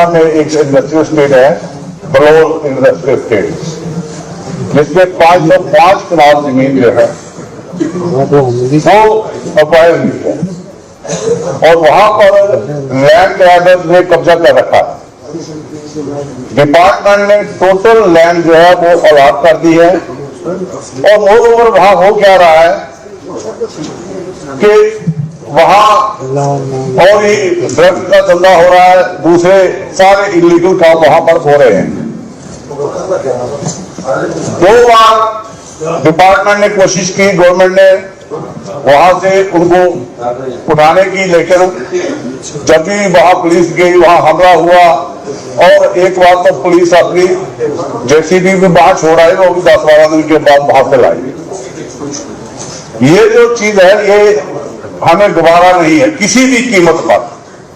में एक industrial state है बलौर इंडस्ट्रियल स्टेट, जिसमें 505 कनाल जमीन जो है वो अक्वायर हुई है और वहां पर लैंड ग्रैबर्स ने कब्जा कर रखा है। डिपार्टमेंट ने टोटल लैंड जो है वो अलॉट कर दी है और मोर ओवर वहां हो क्या रहा है कि वहां और ही ड्रग्स का धंधा हो रहा है, दूसरे सारे इलीगल काम वहां पर हो रहे हैं। 2 बार डिपार्टमेंट ने कोशिश की, गवर्नमेंट ने वहां से उनको उठाने की, लेकिन जब भी वहां पुलिस गई वहां हमला हुआ और एक बार तो पुलिस अपनी जेसीबी भी बाहर छोड़ आई, वो भी 10-12 दिन के बाद वहां से लाई। ये जो चीज है ये हमें दोबारा नहीं है किसी भी कीमत पर।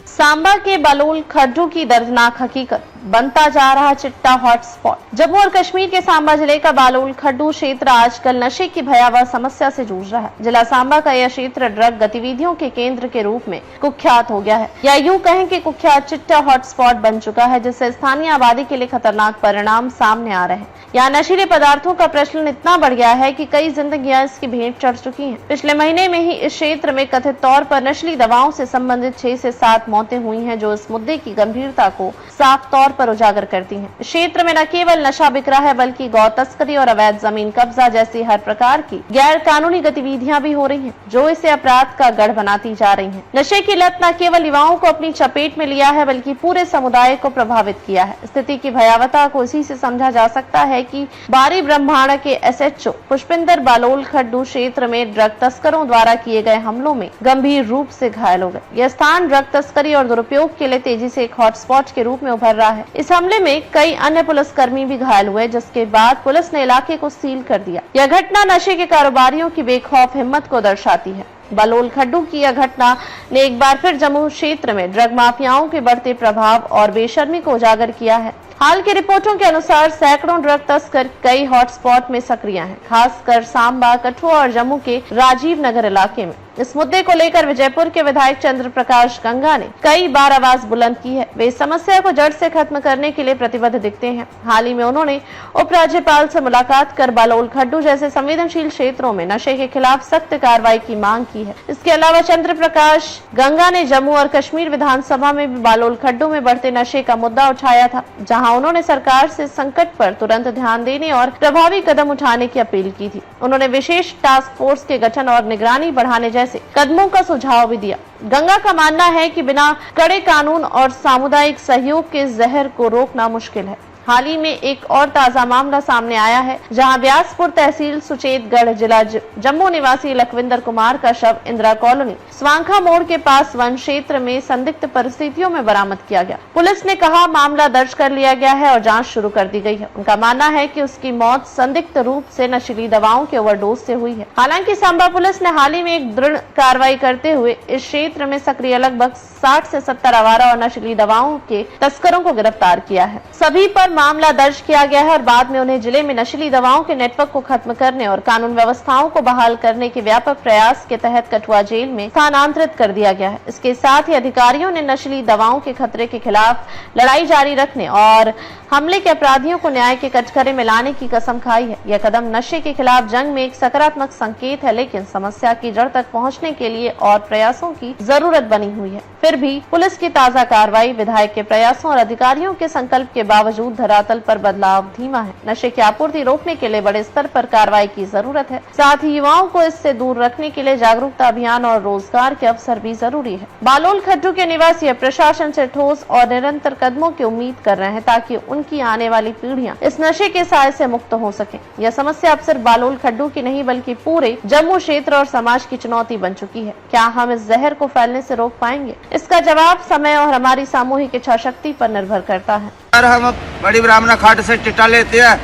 सांबा के बलोल खड्डू की दर्दनाक हकीकत, बनता जा रहा चिट्टा हॉटस्पॉट। जम्मू और कश्मीर के सांबा जिले का बालोल खड्डू क्षेत्र आजकल नशे की भयावह समस्या से जूझ रहा है। जिला सांबा का यह क्षेत्र ड्रग गतिविधियों के केंद्र के रूप में कुख्यात हो गया है, या यूं कहें कि कुख्यात चिट्टा हॉटस्पॉट बन चुका है, जिससे स्थानीय आबादी के लिए खतरनाक परिणाम सामने आ रहे हैं। यहाँ नशीले पदार्थों का प्रचलन इतना बढ़ गया है कि कई जिंदगियां इसकी भेंट चढ़ चुकी हैं। पिछले महीने में ही इस क्षेत्र में कथित तौर पर नशीली दवाओं से संबंधित 6 से 7 मौतें हुई हैं, जो इस मुद्दे की गंभीरता को साफ तौर पर उजागर करती हैं। क्षेत्र में न केवल नशा बिक रहा है, बल्कि गौ तस्करी और अवैध जमीन कब्जा जैसी हर प्रकार की गैर कानूनी गतिविधियां भी हो रही हैं, जो इसे अपराध का गढ़ बनाती जा रही हैं। नशे की लत न केवल युवाओं को अपनी चपेट में लिया है, बल्कि पूरे समुदाय को प्रभावित किया है। स्थिति की भयावहता को इसी से समझा जा सकता है कि बारी ब्रह्मांड के SHO पुष्पिंदर बालोल खड्डू क्षेत्र में ड्रग तस्करों द्वारा किए गए हमलों में गंभीर रूप से घायल हो गए। यह स्थान ड्रग तस्करी और दुरुपयोग के लिए तेजी से एक हॉटस्पॉट के रूप में उभर रहा है। इस हमले में कई अन्य पुलिसकर्मी भी घायल हुए, जिसके बाद पुलिस ने इलाके को सील कर दिया। यह घटना नशे के कारोबारियों की बेखौफ हिम्मत को दर्शाती है। बलोल खड्डू की यह घटना ने एक बार फिर जम्मू क्षेत्र में ड्रग माफियाओं के बढ़ते प्रभाव और बेशर्मी को उजागर किया है। हाल की रिपोर्टों के अनुसार सैकड़ों ड्रग तस्कर कई हॉटस्पॉट में सक्रिय हैं, खासकर सांबा, कठुआ और जम्मू के राजीव नगर इलाके में। इस मुद्दे को लेकर विजयपुर के विधायक चंद्र प्रकाश गंगा ने कई बार आवाज बुलंद की है। वे इस समस्या को जड़ से खत्म करने के लिए प्रतिबद्ध दिखते हैं। हाल ही में उन्होंने उपराज्यपाल से मुलाकात कर बालोल खड्डू जैसे संवेदनशील क्षेत्रों में नशे के खिलाफ सख्त कार्रवाई की मांग की है। इसके अलावा चंद्र प्रकाश गंगा ने जम्मू और कश्मीर विधानसभा में भी बालोल खड्डू में बढ़ते नशे का मुद्दा उठाया था, जहाँ उन्होंने सरकार से संकट पर तुरंत ध्यान देने और प्रभावी कदम उठाने की अपील की थी। उन्होंने विशेष टास्क फोर्स के गठन और निगरानी बढ़ाने जैसे कदमों का सुझाव भी दिया। गंगा का मानना है कि बिना कड़े कानून और सामुदायिक सहयोग के जहर को रोकना मुश्किल है। हाल ही में एक और ताजा मामला सामने आया है, जहां व्यासपुर तहसील सुचेतगढ़ जिला जम्मू निवासी लखविंदर कुमार का शव इंदिरा कॉलोनी स्वांखा मोड़ के पास वन क्षेत्र में संदिग्ध परिस्थितियों में बरामद किया गया। पुलिस ने कहा मामला दर्ज कर लिया गया है और जांच शुरू कर दी गई है। उनका मानना है कि उसकी मौत संदिग्ध रूप से नशीली दवाओं के ओवरडोज से हुई है। हालांकि सांबा पुलिस ने हाल ही में एक दृढ़ कार्रवाई करते हुए इस क्षेत्र में सक्रिय लगभग 60 से 70 आवारा और नशीली दवाओं के तस्करों को गिरफ्तार किया है। सभी पर मामला दर्ज किया गया है और बाद में उन्हें जिले में नशीली दवाओं के नेटवर्क को खत्म करने और कानून व्यवस्थाओं को बहाल करने के व्यापक प्रयास के तहत कठुआ जेल में स्थानांतरित कर दिया गया है। इसके साथ ही अधिकारियों ने नशीली दवाओं के खतरे के खिलाफ लड़ाई जारी रखने और हमले के अपराधियों को न्याय के कटघरे में लाने की कसम खाई है। यह कदम नशे के खिलाफ जंग में एक सकारात्मक संकेत है, लेकिन समस्या की जड़ तक पहुंचने के लिए और प्रयासों की जरूरत बनी हुई है। फिर भी पुलिस की ताजा कार्रवाई, विधायक के प्रयासों और अधिकारियों के संकल्प के बावजूद धरातल पर बदलाव धीमा है। नशे की आपूर्ति रोकने के लिए बड़े स्तर पर कार्रवाई की जरूरत है। साथ ही युवाओं को इससे दूर रखने के लिए जागरूकता अभियान और रोजगार के अवसर भी जरूरी है। बालोल खड्डू के निवासी प्रशासन से ठोस और निरंतर कदमों की उम्मीद कर रहे हैं, ताकि उनकी आने वाली पीढ़ियां इस नशे के साए से मुक्त हो सके। यह समस्या अब सिर्फ बालोल खड्डू की नहीं, बल्कि पूरे जम्मू क्षेत्र और समाज की चुनौती बन चुकी है। क्या हम इस जहर को फैलने से रोक पाएंगे? इसका जवाब समय और हमारी सामूहिक इच्छा शक्ति पर निर्भर करता है। हम बड़ी ब्राह्मण खाट से चिट्टा लेते हैं,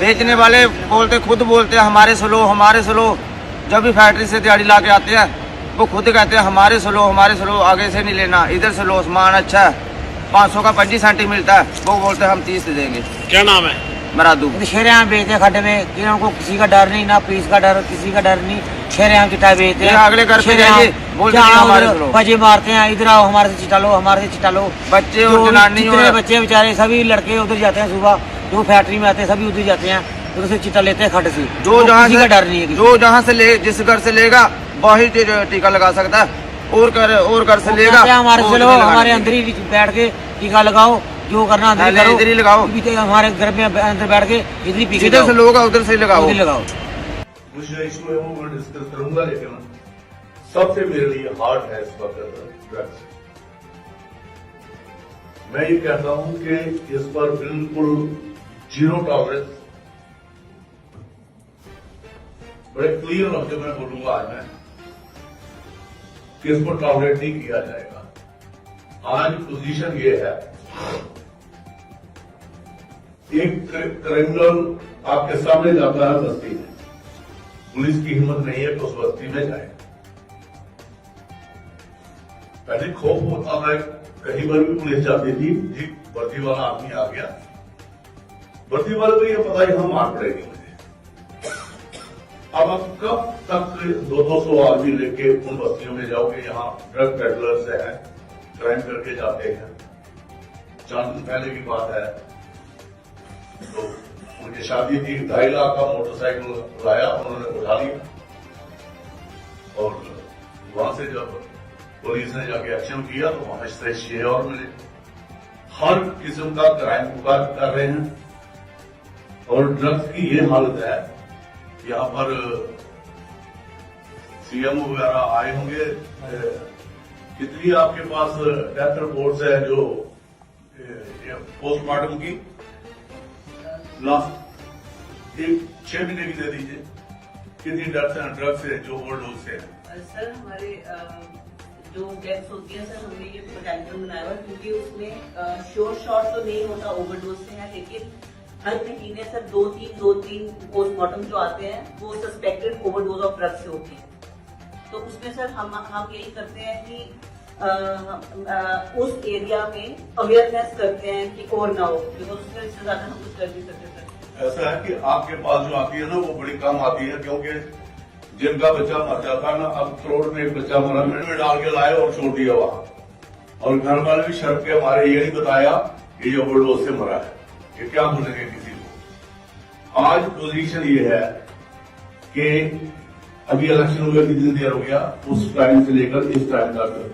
बेचने वाले खुद बोलते हैं हमारे से लो। जब भी फैक्ट्री से दिहाड़ी ला के आते हैं वो खुद कहते हैं हमारे से लो, आगे से नहीं लेना, इधर से लो, सामान अच्छा है, 500 का 25 सेंटी मिलता है, वो बोलते हैं हम 30 दे देंगे। क्या नाम है? मरा दूं। शहरेआम बेचते हैं खड्डे में, जिन्हों को किसी का डर नहीं, ना पुलिस का डर, किसी का डर नहीं, शहरेआम चिट्टा बेचते हैं। अगले घर पे जाइए, बोलते हैं हमारे से लो। बजे मारते हैं, इधर आओ हमारे से चिट्टा लो, हमारे से चिट्टा लो। बच्चे और जनानी जितने बच्चे बेचारे सभी लड़के उधर जाते हैं, सुबह जो फैक्ट्री में आते हैं सभी उधर जाते हैं, उधर से चिट्टा लेते हैं खड्ड से। जो जहाँ किसी से का डर नहीं है, जो जहाँ से ले, जिस घर से लेगा वही टीका लगा सकता है, और घर से लेगा हमारे से लो, वो लगाने हमारे के अंदर ही बैठ के टीका लगाओ, जो करना अंदर ही पहले करो, इधर ही लगाओ। हमारे घर में अंदर बैठ के इधर ही पी के जिधर जाओ, से लोग उधर से लगाओ। उधर लगाओ। मुझे इशू है वो मैं डिस्कस करूंगा, लेकिन सबसे मेरे लिए हार्ड है इस वक्त ड्रग्स। मैं ये कहता हूं कि इस पर बिल्कुल जीरो टॉलरेंस, बड़े क्लियर लफ्जों में बोलूंगा आज मैं कि इस पर टॉलरेट नहीं किया जाएगा। आज पोजीशन ये है, एक क्रिमिनल आपके सामने जाता है बस्ती में, पुलिस की हिम्मत नहीं है कि उस बस्ती में जाए। पहले खौफ होता है, कहीं पर भी पुलिस जाती थी, जी वर्दी वाला आदमी आ गया, वर्दी वाले को ये पता है हम मार पड़ेगी मुझे। अब आप कब तक 200 आदमी लेके उन बस्तियों में जाओगे, यहाँ ड्रग पेडलर्स है, क्राइम करके जाते हैं। 4 दिन पहले की बात है, तो उनकी शादी थी, 2.5 लाख का मोटरसाइकिल लाया, उन्होंने उठा लिया, और वहां से जब पुलिस ने जाके एक्शन किया तो वहां से 6 और मिले। हर किस्म का क्राइम कर रहे हैं, और ड्रग्स की ये हालत है। यहाँ पर सीएम वगैरह आए होंगे, कितनी आपके पास डेथ रिपोर्ट्स है जो पोस्टमार्टम की लास्ट 6 महीने की दे दीजिए, कितनी डेथ्स हैं ड्रग्स से, जो ओवरडोज से है? सर हमारे जो डेथ्स होती है सर, हमने ये कैलकुलेशन बनाया हुआ, क्योंकि उसमें श्योर शॉट तो नहीं होता ओवरडोज से है, लेकिन हर महीने सर 2-3 पोस्टमार्टम जो आते हैं वो सस्पेक्टेड ओवरडोज ऑफ ड्रग्स से होते हैं। तो उसमें सर हम यही करते हैं कि उस एरिया में अवेयरनेस करते हैं कि और ना हो, बिकॉज उसमें इससे ज्यादा हम कुछ कर नहीं सकते सर। ऐसा है कि आपके पास जो आती है ना, वो बड़ी कम आती है, क्योंकि जिनका बच्चा मर जाता है ना, अब करोड़ में एक बच्चा मरा, मिनट में डाल के लाए और छोड़ दिया वहां, और घर वाले भी शर्म के हमारे ये नहीं बताया कि ये ओवरडोज से मरा है, ये क्या बोलेंगे किसी को। आज पोजीशन ये है कि अभी इलेक्शन हुए कितनी देर हो गया, उस टाइम से लेकर इस टाइम तक